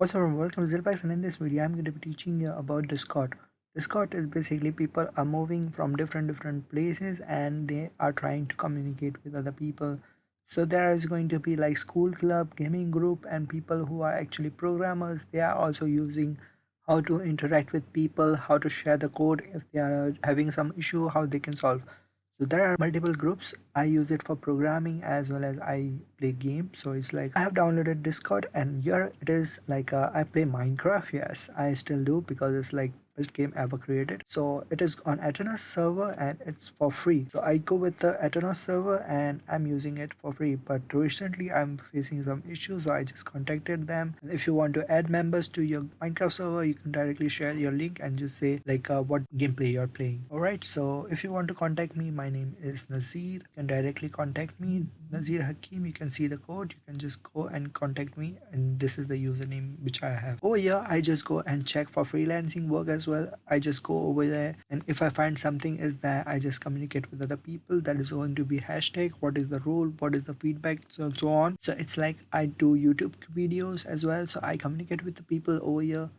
What's up, everyone? Welcome to ZealPlex, and in this video, I'm going to be teaching you about Discord. Discord is basically people are moving from different places and they are trying to communicate with other people. So there is going to be like school club, gaming group, and people who are actually programmers. They are also using how to interact with people, how to share the code if they are having some issue, how they can solve. So there are multiple groups. I use it for programming as well as I play games. So it's like I have downloaded Discord and here it is like I play Minecraft. Yes, I still do because it's like best game ever created. So it is on Athena's server and it's for free. So I go with the Athena server and I'm using it for free. But recently I'm facing some issues, so I just contacted them. And if you want to add members to your Minecraft server, you can directly share your link and just say like what gameplay you're playing. Alright, so if you want to contact me, my name is Nazir. You can directly contact me, Nazir Hakim. You can see the code. You can just go and contact me, and this is the username which I have. Oh yeah, I just go and check for freelancing work as well. I just go over there, and if I find something is there, I just communicate with other people. That is going to be hashtag, what is the role, what is the feedback, so on. So it's like I do YouTube videos as well, so I communicate with the people over here.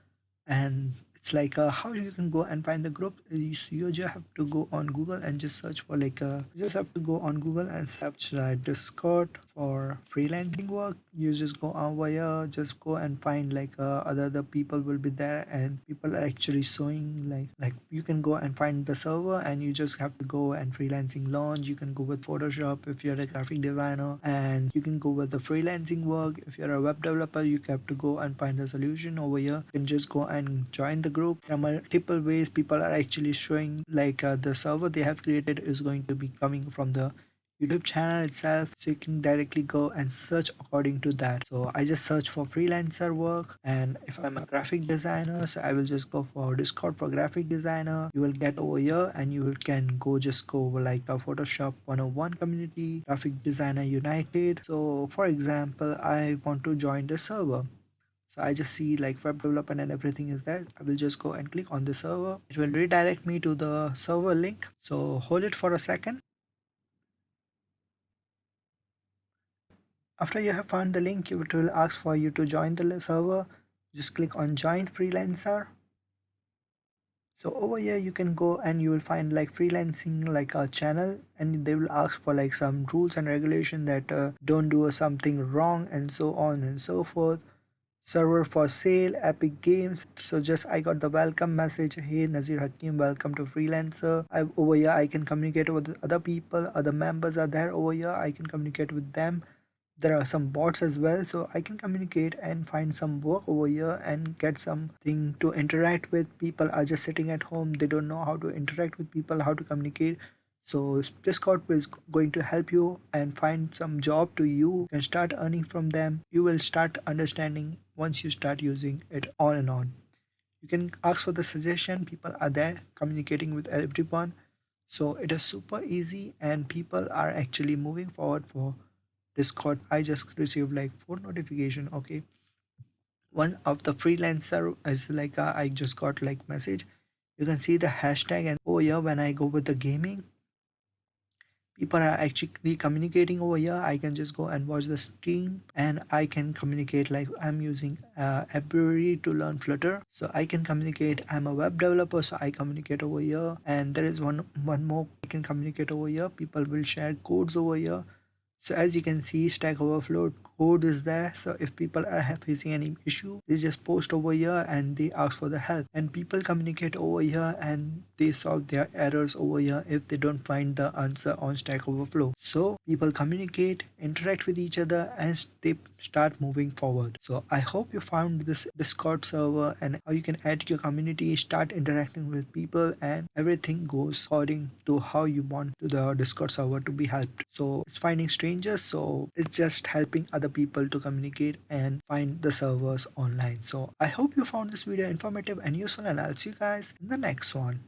And it's like how you can go and find the group. You just have to go on Google and just search for like you just have to go on Google and search Discord for freelancing work. You just go over here, just go and find like other people will be there, and people are actually showing like you can go and find the server, and you just have to go and freelancing launch. You can go with Photoshop if you're a graphic designer, and you can go with the freelancing work. If you're a web developer, you have to go and find the solution over here. You can just go and join the group. There are multiple ways people are actually showing like the server they have created is going to be coming from the YouTube channel itself, so you can directly go and search according to that. So I just search for freelancer work, and if I'm a graphic designer, so I will just go for Discord for graphic designer. You will get over here and you can just go over like a Photoshop 101 community, graphic designer united. So for example, I want to join the server. So I just see like web development and everything is there. I will just go and click on the server. It will redirect me to the server link. So hold it for a second. After you have found the link, it will ask for you to join the server. Just click on join freelancer. So over here you can go and you will find like freelancing like a channel, and they will ask for like some rules and regulation that don't do something wrong and so on and so forth. Server for sale, Epic Games. So just I got the welcome message. Hey Nazir Hakim, welcome to freelancer. Over here I can communicate with other people. Other members are there over here. I can communicate with them. There are some bots as well, so I can communicate and find some work over here and get something to interact with. People are just sitting at home, they don't know how to interact with people, how to communicate. So Discord is going to help you and find some job to you and start earning from them. You will start understanding once you start using it on and on. You can ask for the suggestion. People are there communicating with everyone, so it is super easy and people are actually moving forward for Discord. I just received like 4 notification. Okay, one of the freelancer is like I just got like message. You can see the hashtag, and oh yeah, when I go with the gaming, people are actually communicating over here. I can just go and watch the stream, and I can communicate like I'm using Ability to learn Flutter, so I can communicate. I'm a web developer, so I communicate over here. And there is one more I can communicate over here. People will share codes over here. So as you can see, Stack Overflow code is there. So if people are facing any issue, they just post over here and they ask for the help. And people communicate over here and they solve their errors over here if they don't find the answer on Stack Overflow. So people communicate, interact with each other, and they start moving forward. So I hope you found this Discord server and how you can add your community, start interacting with people, and everything goes according to how you want to the Discord server to be helped. So it's finding strangers, so it's just helping other people to communicate and find the servers online. So I hope you found this video informative and useful, and I'll see you guys in the next one.